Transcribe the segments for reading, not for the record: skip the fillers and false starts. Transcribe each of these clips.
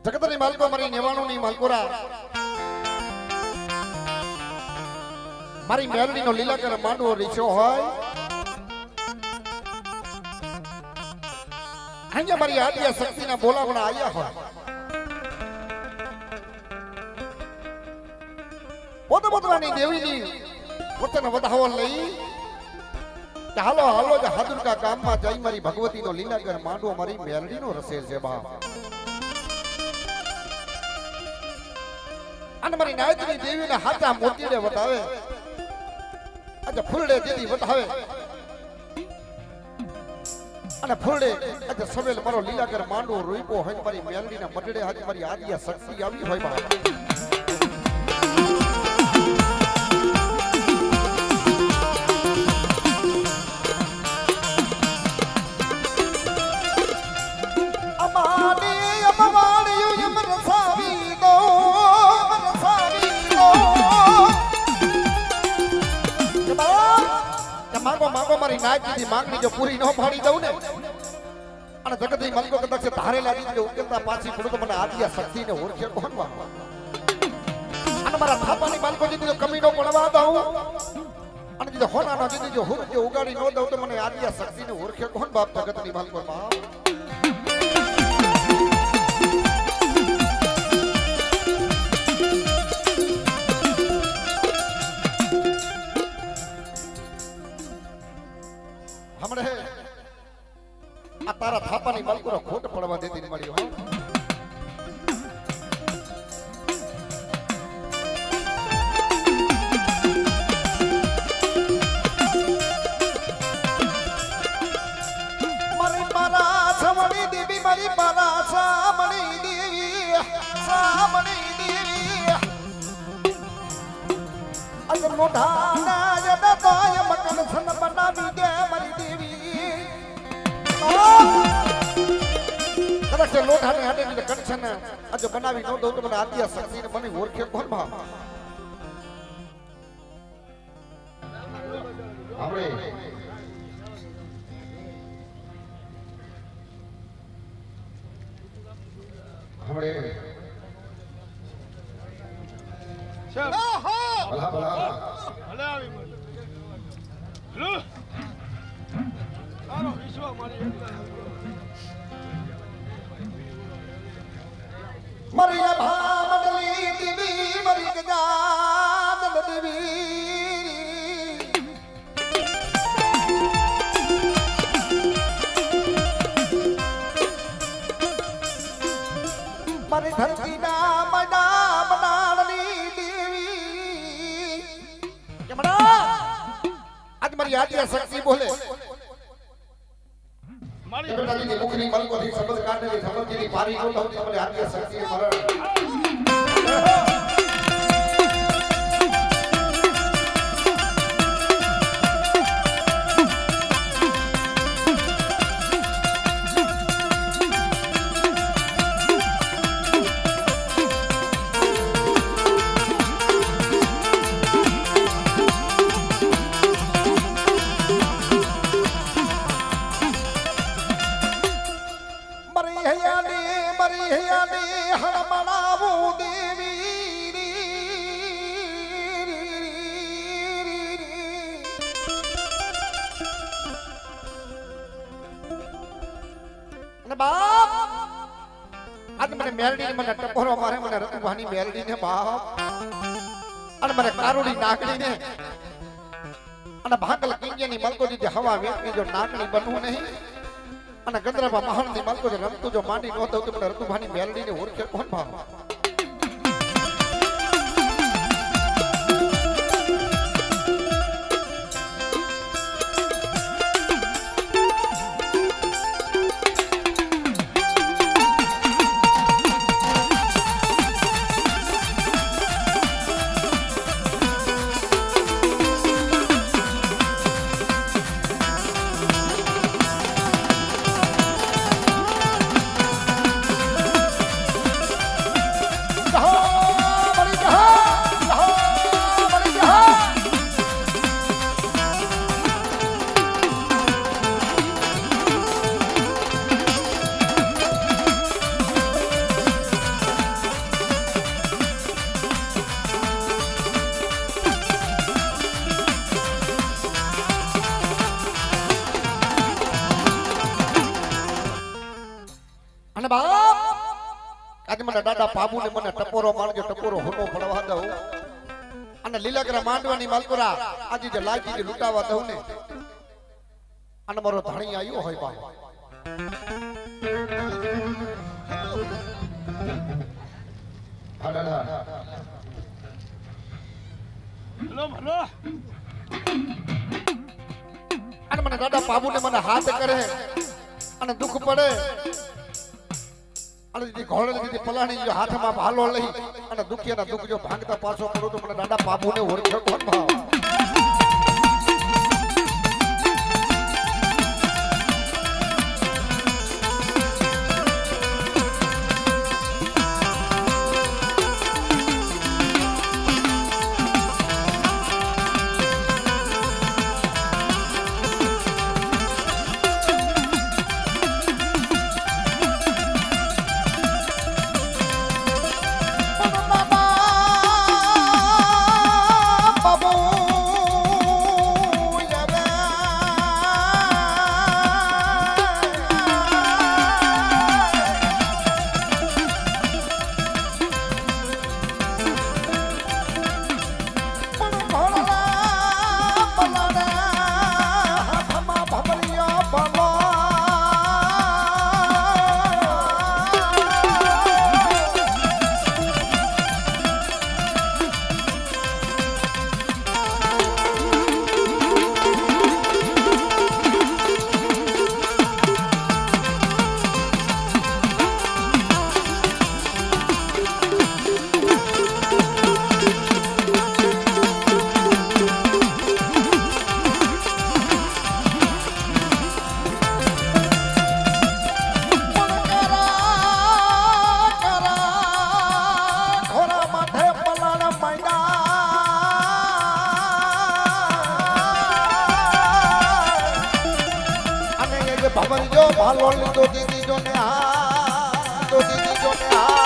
જગતની માલકો મારી નેવાણુની માલકોરા મારી મેલડીનો લીલાકર માંડવો રીછો હોય અહીંયા મારી આદ્ય શક્તિના બોલાવણા આયા હોય પોતપોતાની દેવીની વચન વધાવો લઈ કે હાલો હાલો જે હાદુરકા ગામમાં જઈ મારી ભગવતીનો લીલાકર માંડવો મારી મેલડીનો રસે છે બા અને મારી નાયકની દેવીને હાથા મોતીડે વટાવે આજે ફૂલડે દેવી વટાવે અને ફૂલડે આજે સવેલ મારો લીલાકર માંડવો રોઈકો હોય મારી મેલડીના મટડે આજે મારી આદ્ય શક્તિ આવી હોય બા મારી નાયકની માંગણી જો પૂરી ન પાડી દઉં ને અને જગતની માલિકો કદાચ ધારે લાગી કે ઉકેલતા પાછી પડું તો મને આદ્ય શક્તિને ઓળખે કોણ અને મારા થાપાની માલિકો જીતી જો કમી નો પડવા દઉં અને જો હોનાનો જીતી જો હું જો ઉગાડી ન દઉં તો મને આદ્ય શક્તિને ઓળખે કોણ બાપ જગતની માલિકો બાપ આ તારા થાપાની માલકોનો ખોટ પડવા દેતી મળી હો મારી મારા સામણી દેવી મારી મારા સામણી દેવી અગર મોઢા ના યદા દાય મકન સન બનાવી દે મારી દેવી કદાચ લોઢાને હાડે કનેક્શન આજે બનાવી ન દઉં તો મને આદ્ય શક્તિને મને ઓળખે કોણ ભાવ આપણે ભલા ભલા ભલા આવી લો આનો વિશ્વ મારી મરિયા ભામડલી દેવી મરી ગજાન દેવી મરી ધરતીના મડા બનાડલી દેવી કેમડા આજ મારી આદ્ય શક્તિ બોલે મારી બેટાની મુખની મલકોથી શબ્દ કાઢેલી સમજની પારી નો થતી મને આદ્ય શક્તિ મરણ બાપ આજ મને મેલડી મને ટપોરો મારે મને રતુભાની મેલડી ને બાપ અને મને કારુડી નાકડી ને અને ભાગલ કિંગની મલકોજી જે હવા વેચની જો નાકડી બનવું નહીં અને ગંદ્રભા મહાણની મલકો જે રમતું જો માંડી ન થતું તો મને રતુભાની મેલડી ને ઓળખે કોણ ભાવ અને બાપ આજે મને દાદા બાબુ ને મને ટપોરો મારજો, ટપોરો હોનો પડવા દઉં અને લીલાગરા માંડવાની માલકોરા આજે જે લાગી લૂંટાવા દઉં ને અને મારો ધણી આવ્યો હોય બા અને મને દાદા બાબુ ને મને હાથ કરે અને દુઃખ પડે અને જે ઘોડે દીધી પલાણી જો હાથમાં ભાલો લઈ અને દુખિયાના દુઃખ જો ભાંગતા પાછો પડો તો મને દાદા બાબુ ને ઓળખ્યો કોણ ભાવ ભવરજો ભાલો લીધો દીદી જો ને હા તો દીદી જો ને હા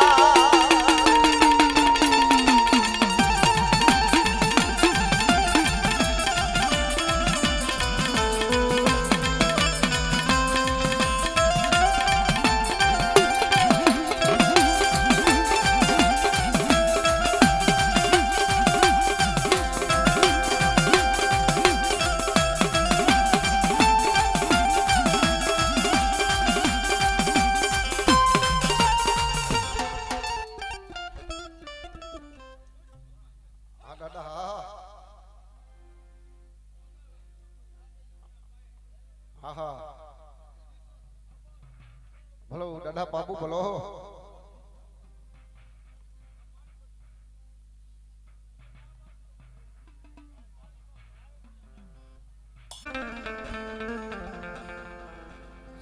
ભલો દાદા બાબુ ભલો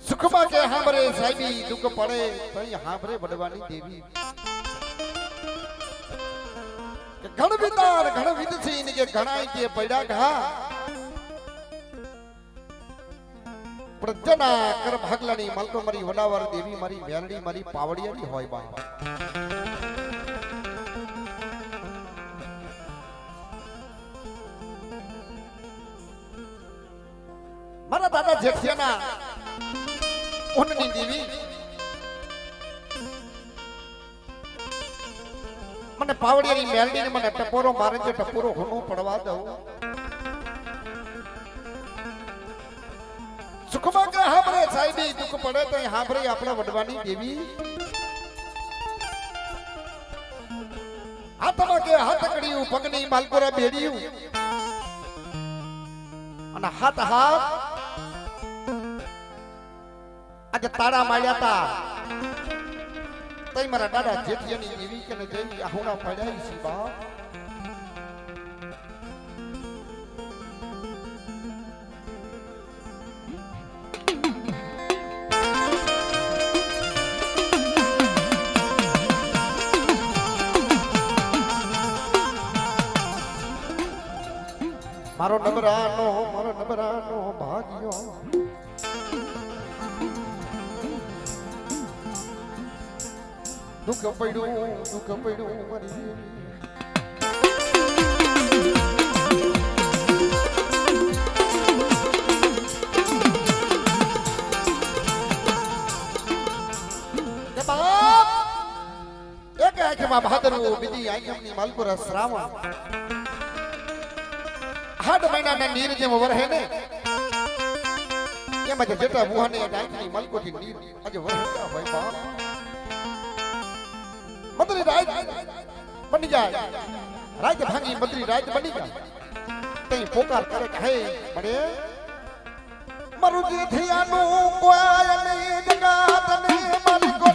સુખમાં કે હાંભરે સાહેબી દુઃખ પડે તઈ હાંભરે વડવાની દેવી કે ઘણ વિદાર ઘણ વિદસી ને કે ઘણાય કે પડ્યા ઘા પ્રજના કર ભાગલાની મલકો મારી વડાવર દેવી મારી વેલડી મારી પાવડિયાની હોય બા મારા દાદા જેઠિયાના ઉનની દેવી મને પાવડિયાની મેલડીને મને ટપોરો મારે છે ટપોરો હોનો પડવા દઉં સુખમાં કે હાંભરે સાહેબી દુઃખ પડે તો હાંભરે આપણે વડવાની દેવી હાથમાં કે હાથ કડ્યું પગની માલકોરા બેડ્યું અને હાથ હાથ આજે તાળા માળ્યા તા તઈ મારા દાદા જેઠિયાની દેવી કે ને જઈ આહુણા પડ્યા છે બાપ મારો નબરાનો ભાગ્યો દુઃખ પડ્યું મારી આઠમા ભાદરવો બીજી આઈયમની માલપુરા શ્રાવણ 8 મહિનાના નીર જેમ વરહે ને એમ જ જેટા બુહાને આંખની મલકોથી નીર આજે વરહતા ભાઈ બાપ મદરી રાત બની જાય રાત ભાંગી મદરી રાત બની જાય તઈ પોકાર કરે કે હે મને મરુજી થિયાનું કોઈ નહીં જગાતને માલિકો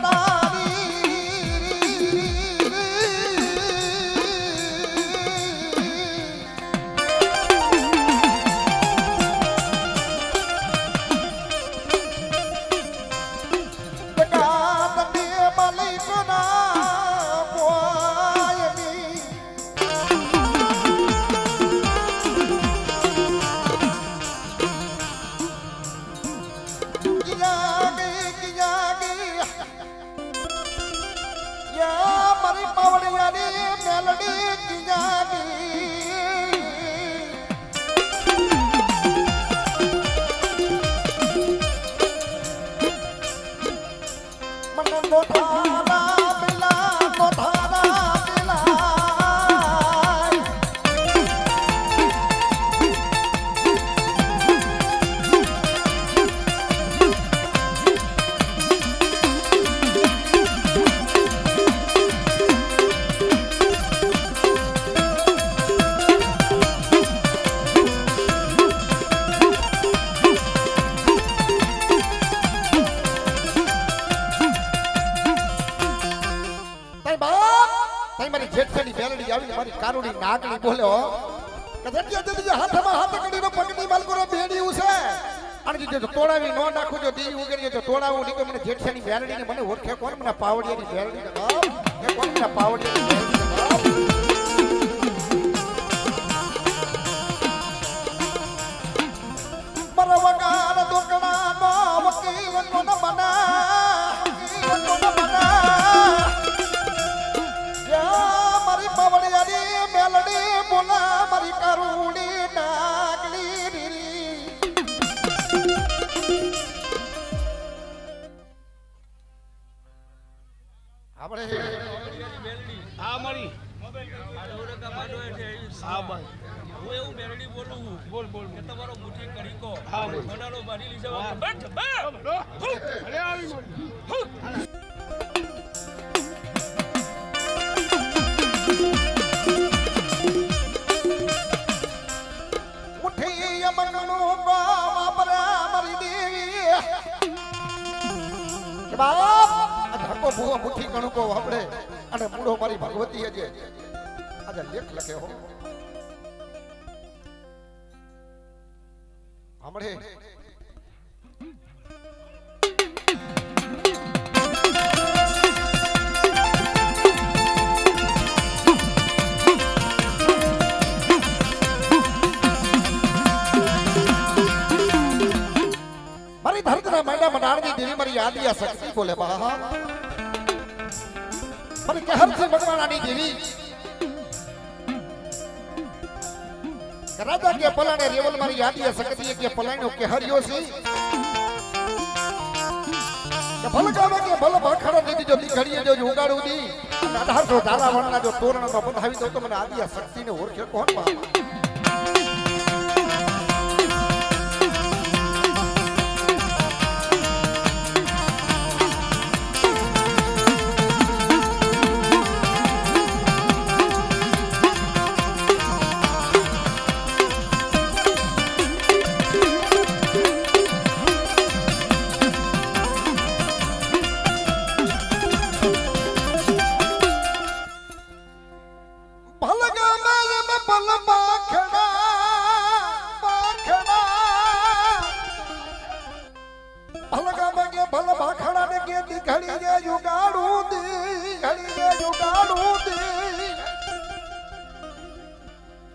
નારી કારુડી નાગણી બોલ્યો કે જગ્યા હાથમાં હાથ કડીનો પગની માલકોરો બેડી ઉસે અને જો તોડાવી નો નાખું જો દી ઉગરી તો તોડાવું નીકો મને જેઠાની બેરડીને મને ઓળખે કોણ મને પાવડિયાની બેરડી કે કોણ મને પાવડિયાની બેરડી મરવગાર દુકડા નો વકીલ કોણ બના બોલા મારી કારુડી નાગલી રીરી આપણે આ મારી આડોડકા બાડો એટલે હા ભાઈ હું એવું મેરડી બોલું બોલ બોલ કે તમારો મુઠી કડીકો હા બનાલો બાડી લીધો બટ અરે આવી ભૂવો મુઠ્ઠી કણકો વાપડે અને મૂળો મારી ભગવતી જે આજે લેખ લખે હો હમણે મારી ધરતીના મેડા મનાળની દેવી મારી આદિયા શક્તિ બોલે બા મને કહર છે ભગવાનાની દેવી રાજા કે પલાણે રેવલ મારી યાદી શકતી કે પલાણો કે હરિયો છે કે ભલ ગાવે કે ભલ ભાખડા દીધી જો દીકરીએ જો ઉગાડું દી 1800 ધારાવણના જો તોરણનો બંધાવી દો તો મને આદિયા શક્તિને ઓળખે કોણ બાબા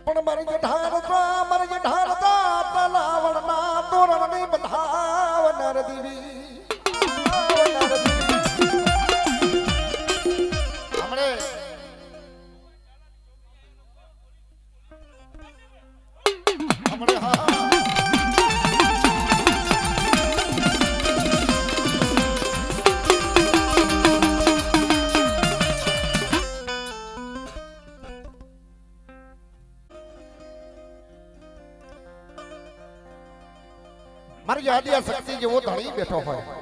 પણ મારી ઢારતા તલાવણના તોરણની બંધાવનાર દેવી હમણે હા આદિયા શક્તિ જેવો ધણી બેઠો હોય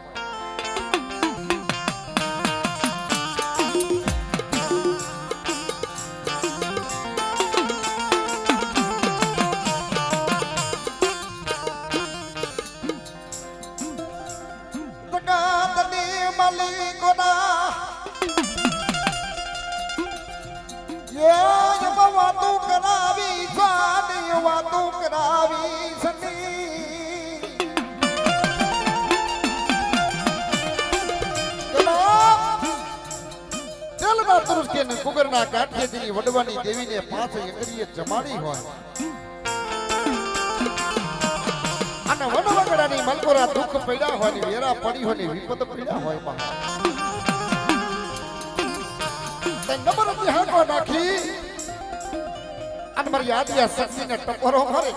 વાતું કરાવી સાની વાતું કરાવી સની જલના તુરસ્કે ને કુગરના કાઠિયેથી વડવાની દેવીને પાંચ એકરીએ જમાડી હોય અને વડવગડાની મલકોરા દુઃખ પડ્યા હોય ને વેરા પડી હોય ને વિપત પડ્યા હોય માં તે નંબર હાકો નાખી અને મારી આદિયા શક્તિને ટકોરો મારે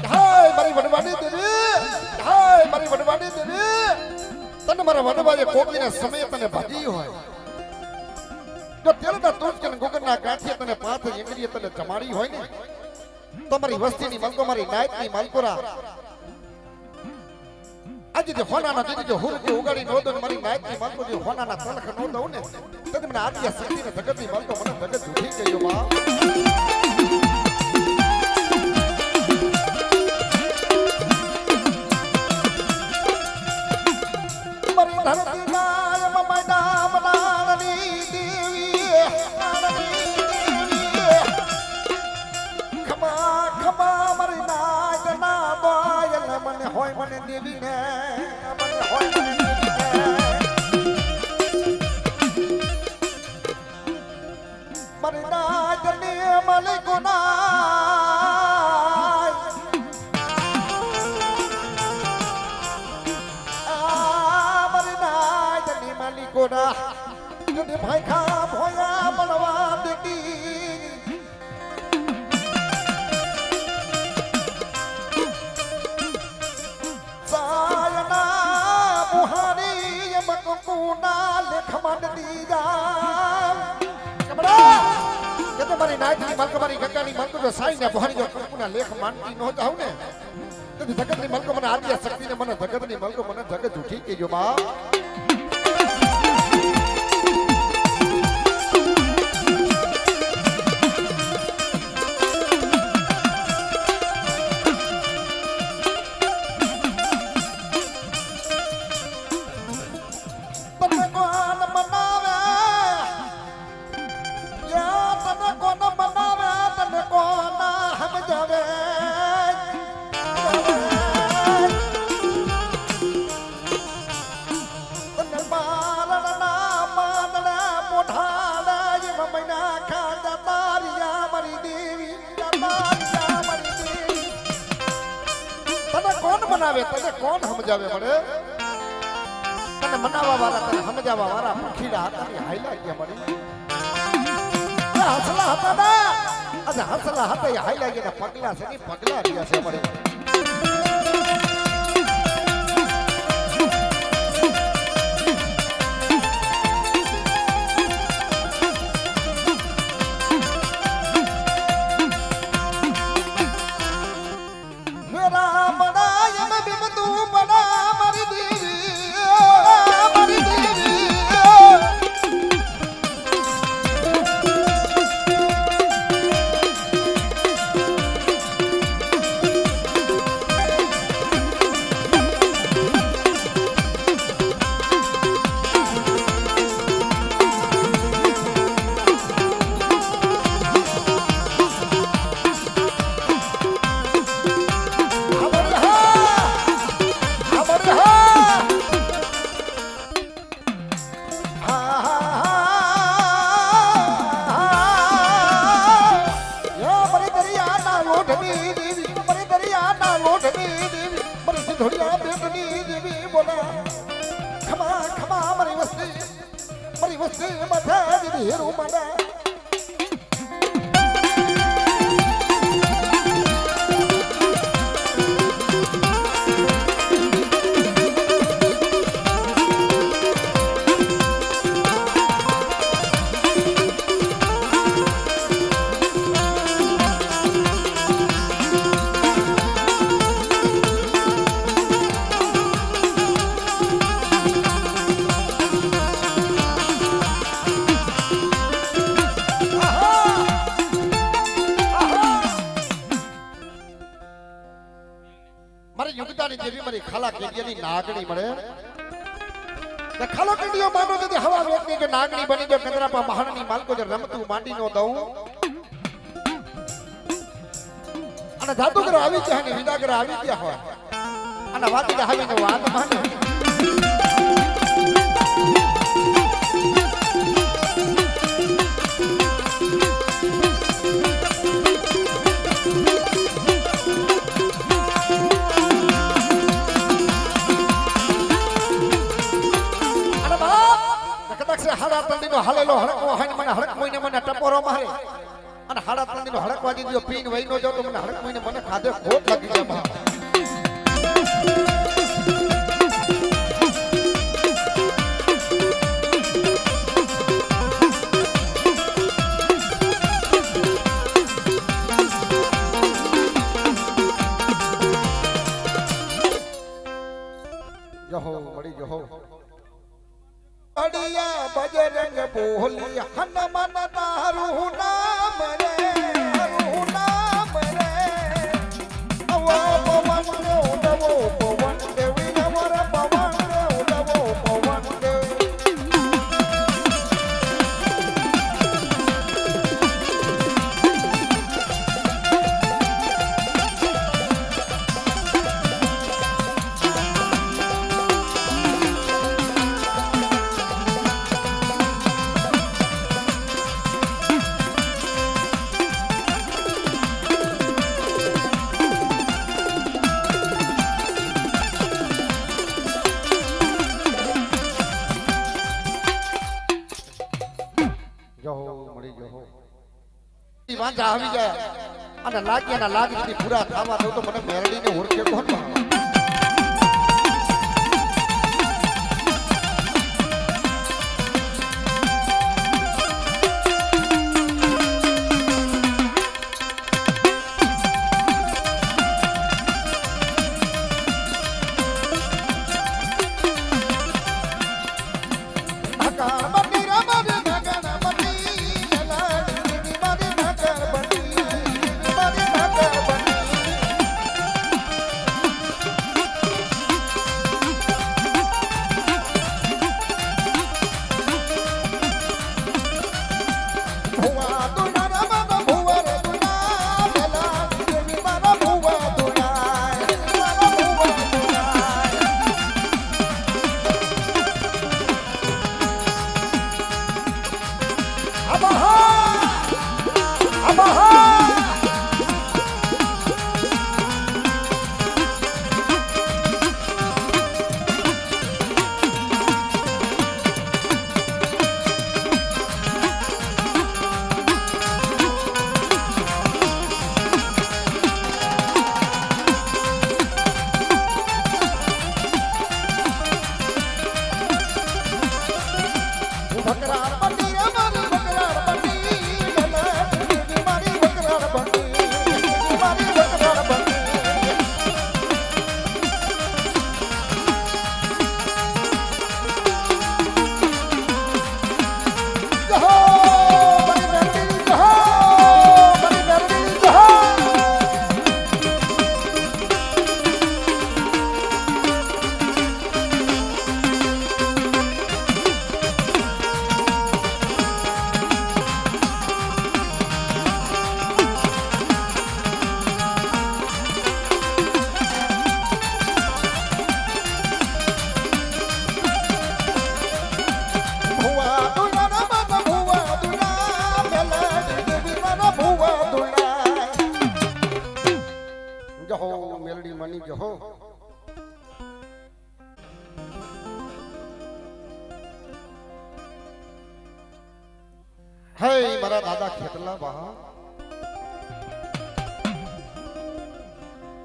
હાય મારી વડવાની દેવી હાય મારી વડવાની દેવી તને મારા વડવાએ કોકીને સમય તને ભાજી હોય જો તેલના તુરસ્કે ને ગુગરના કાઠીએ તને પાંચ એકરીએ તને જમાડી હોય ને તમારી વસ્તીની મલકો મારી નાયતની મલકોરા આજે જે હોનાના દીદી જો હુરકે ઉગાડી નો દો મારી નાયતની મલકો જે હોનાના તલખ નો દઉં ને તો મને આદિયા શક્તિને જગતની મલકો મને જગત જૂઠી ગયો માં ધરતી નાય મમડા બનાની દેવી ખમા ખમા મારી નાય ના બોયલ મને હોય મને દેવી ને મને હોય મને મારી નાય ને માલિકો કોડા જને ભાઈ ખા ભોયા બળવા દેતી સાયના મુહારી મકુના લેખ માંડી જા કબડા કે તમારી નાયકની મલક મારી ગંગાની મલક જો સાઈના બુહારી જો કુના લેખ માંડી નો જાવ ને તો જગતની મલક મને આદિયા શક્તિને મને જગતની મલક મને જગત ઉઠી કેજો માં બનાવે તને કોણ સમજાવે મળે તને મનાવા વાળા તને સમજાવવા વાળા પખીડા હતા ને હાઈલા ગયા મળી હસલા હતા ને આજે હસલા હતા એ હાઈલા ગયા પગલા છે ને પગલા ગયા છે મળે કીડિયાની નાગણી મળે કે ખાલો કીડિયો માનો કે હવા વેકની જો નાગણી બની જો કંદરાપા મહાણની માલકો જો રમતું માંડી નો દઉં અને જાદુગર આવી ગયા ને વિદાગર આવી ગયા હોય અને વાતી આવીને વાત માને હાડા તંડીનો હાલેલો હડકો હાઈને મને હડક મોઈને મને ટપોરો મારે અને હાડા તંડીનો હડક વાજી દીધો પીન વઈ નો જાવ તો મને હડક મોઈને મને ખાધે ખોટ લાગી જાય બા જહો મળી જહો અડિયા બજરંગ બોલી હનુમાન તારું નામ રે અવો પવન દેવ પવન દેવી નવર પવન દેવ પવન દેવ વાંચા આવી જાય અને લાગ્યાના લાગથી પૂરા થવા દો તો મને મેરડીને ઓળખે કોણ હે મારા દાદા ખેતલા બા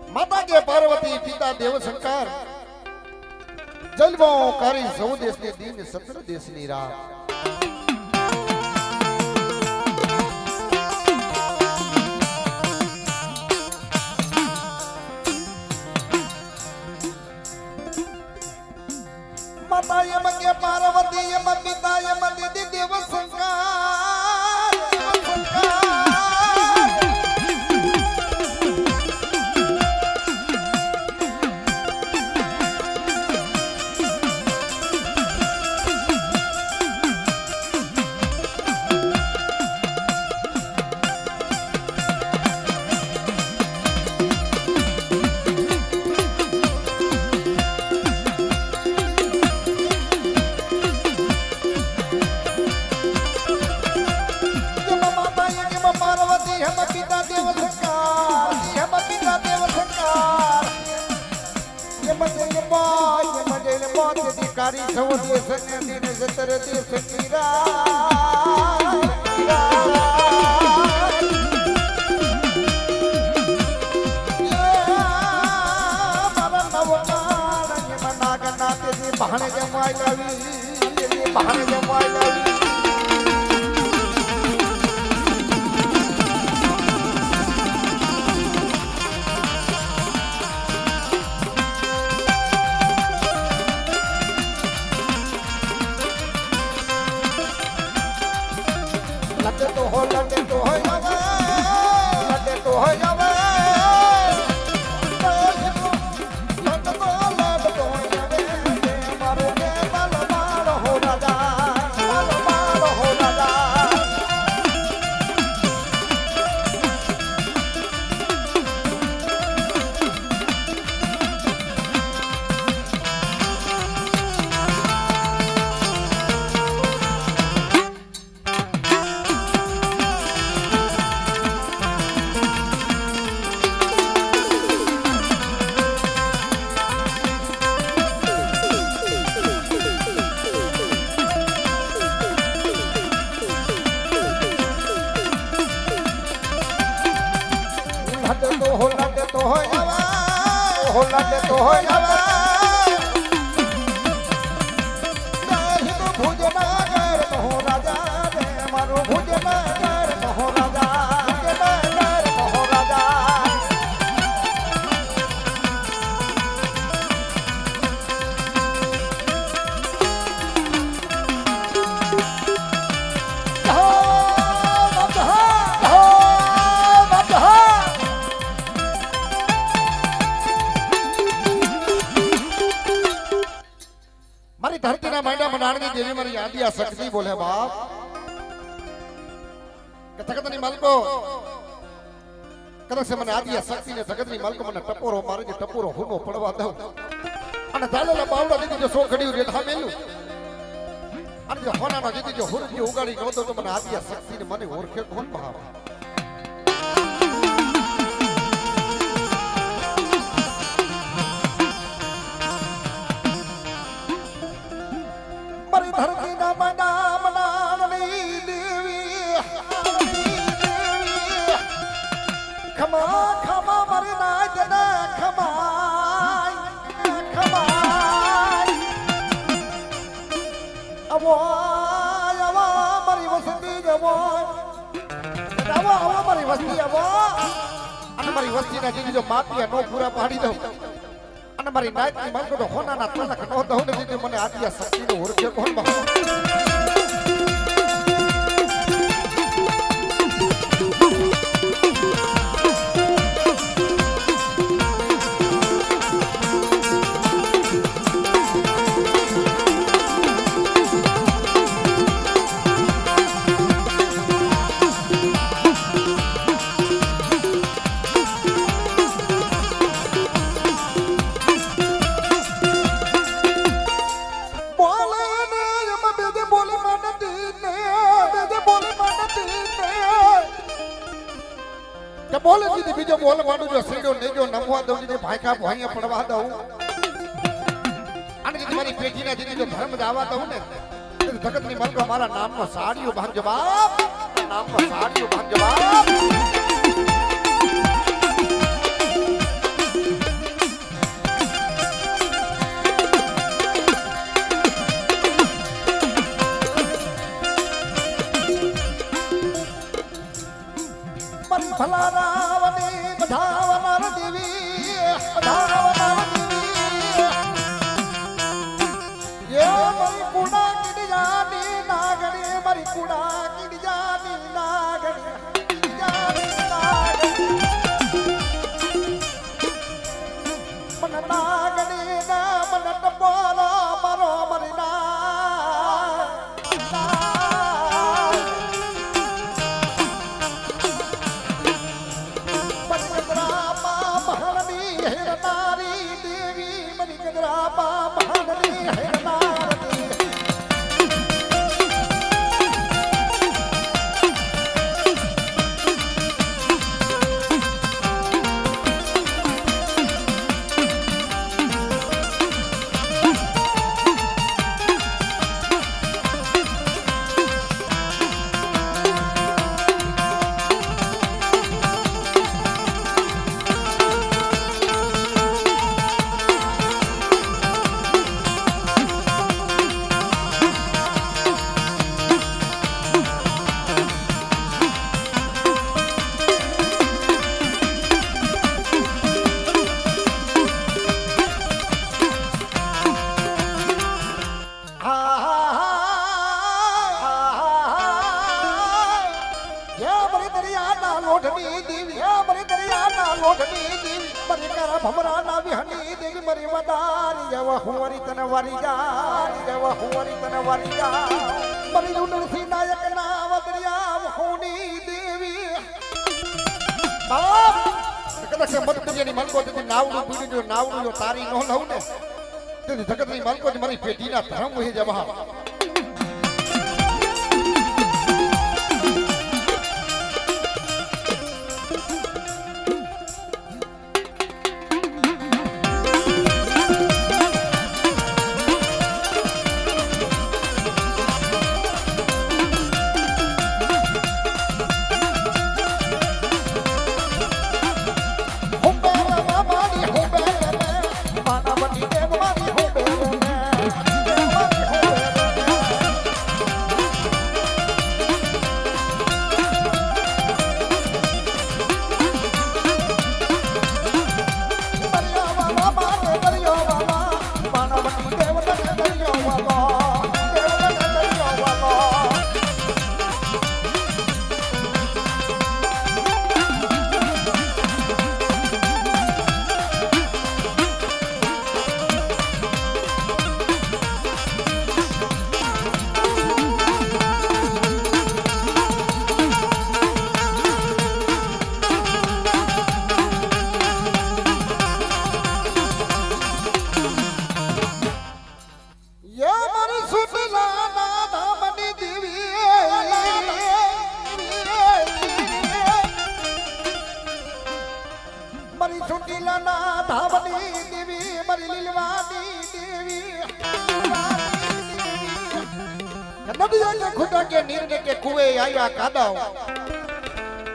માતા કે પાર્વતી પિતા દેવ શંકર જલવો કરી સૌ દેશની દીન સત્ર દેશની રાત માતા એમ કે પાર્વતી એમ પિતા એમ દીદી દેવ શંકર કારી સૌ દેશ ને દિન જતર દેશ કીરા બહાને જમાઈ લાવી બહાને જમાઈ લાવી લડે તો હો જાવે લડે તો હો જાવે લડે તો હો જાવે નહીં તો ભુજ નગર તો હો રાજા રે મારો ભુજ નગર તો હો રાજા નગર તો હો રાજા મારી ધરતીના માંડા મનાણની દેવી મારી યાદી આ શક્તિ બોલે બાપ કે જગતની માલકો કદાચ મને આદિ આ શક્તિ ને જગતની માલકો મને ટપોરો મારે જે ટપોરો હુનો પડવા દઉં અને ચાલેલા બાવડા દીધી જો સોખડ્યું રેઠા મેલું અને જો હોનાના દીધી જો હુરજી ઉગાડી નહોતો તો મને આદિ આ શક્તિ ને મને ઓળખે કોણ ભાવ મારી ધરતીના માંડા મનાણની દેવી ખમા ખમા મારી નાજના ખમાય ખમાય અવો આવો મારી વસ્તી જવો આવો મારી વસ્તી આવો અને મારી વસ્તીના જીજી જો માપિયા નો પૂરા પાડી દઉં અને મારી નાયકની માંગો તો હોનાના તલક નો દઉં ને દીધી મને આદિયા શક્તિનો ઓળખે કોણ બાપ બોલે દીધી બીજો બોલ માંડું જો સીડો નેજો નમવા દઉં દીધી ભાઈકા ભાઈયા પડવા દઉં અને દીધી મારી પેઢીના દીધી જો ધર્મ દાવા દઉં ને જગતની માલકો મારા નામનો સાડીઓ ભાંગ જવાબ નામનો સાડીઓ ભાંગ જવાબ ભલા રાવની બધાવનાર દેવી બધાવનાર દેવી એ મારી કુડા કિડિયાની નાગણી મારી કુડા કિડિયાની નાગણી કિડિયાની નાગણી મન નાગણી ના મન ટપોરો મારો મારી ના લોઢની દેવી મરી દરિયાના લોઢની દેવી મરી કરા ભમરાના વિહની દેવી મરી વદારી જવા હુંવરી તને વારી જા જવા હુંવરી તને વારી જા મરી ઉડરથી નાયક ના વદરિયા હુની દેવી બાપ કદાચ મતકરિયાની મલકો તેથી નાવડું પીડ્યું જો નાવડું જો તારી ન લઉં ને તેથી જગતની મલકો જ મારી પેટીના ધર્મ વહી જવા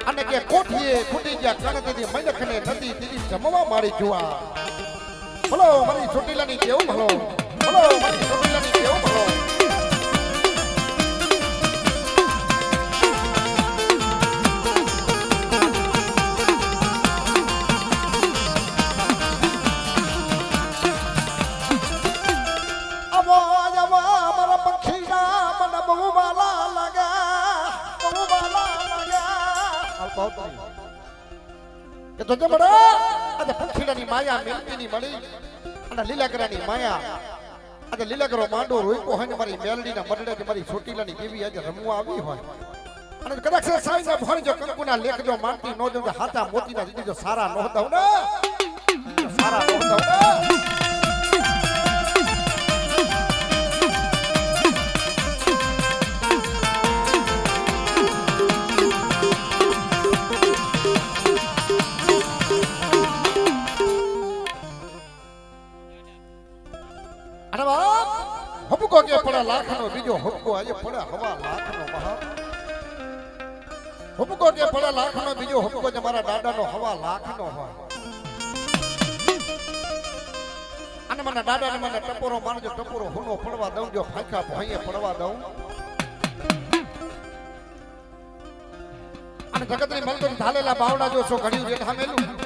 અને કે કોઠીએ ખૂટી ગયા કણકથી મૈલખને નદી દીદી જમવા મારી જુઆ ભલો મારી ચોટીલાની કેવું ભલો ભલો મારી ચોટીલાની કેવું ભલો કે તો જમડા આજે પંખીડાની માયા મેલડીની મળી અને લીલાગરાની માયા આજે લીલાગરો માંડો રોઈકો હોય ને મારી મેલડીના મરડે મારી ચોટીલાની દેવી આજે રમવા આવી હોય અને કદાચ સાઈના ભણજો કંકુના લેખજો માનતી નો જો હાથા મોતીના દીદી જો સારા નો દઉં ને સારા નો દઉં ને હબકો કે પડે લાખનો બીજો હબકો આજે પડે હવા લાખનો મહા હબકો કે પડે લાખનો બીજો હબકો જે મારા દાદાનો હવા લાખનો હોય અને મને દાદાને મને ટપોરો મારજો ટપોરો હુનો પડવા દઉં જો ફાંકા ભાઈએ પડવા દઉં અને જગતની મલકો ધાલેલા બાવડા જો છો ઘડી જેઠા મેલું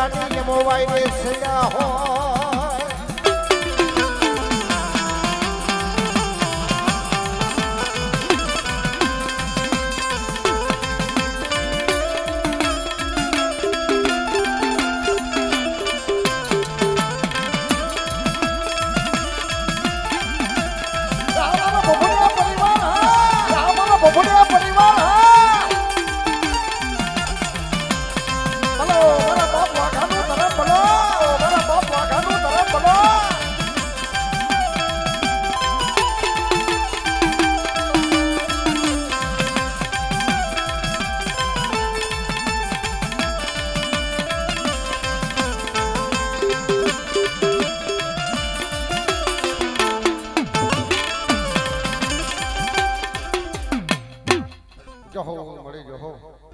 રાની મોવાઈ રે સયા હો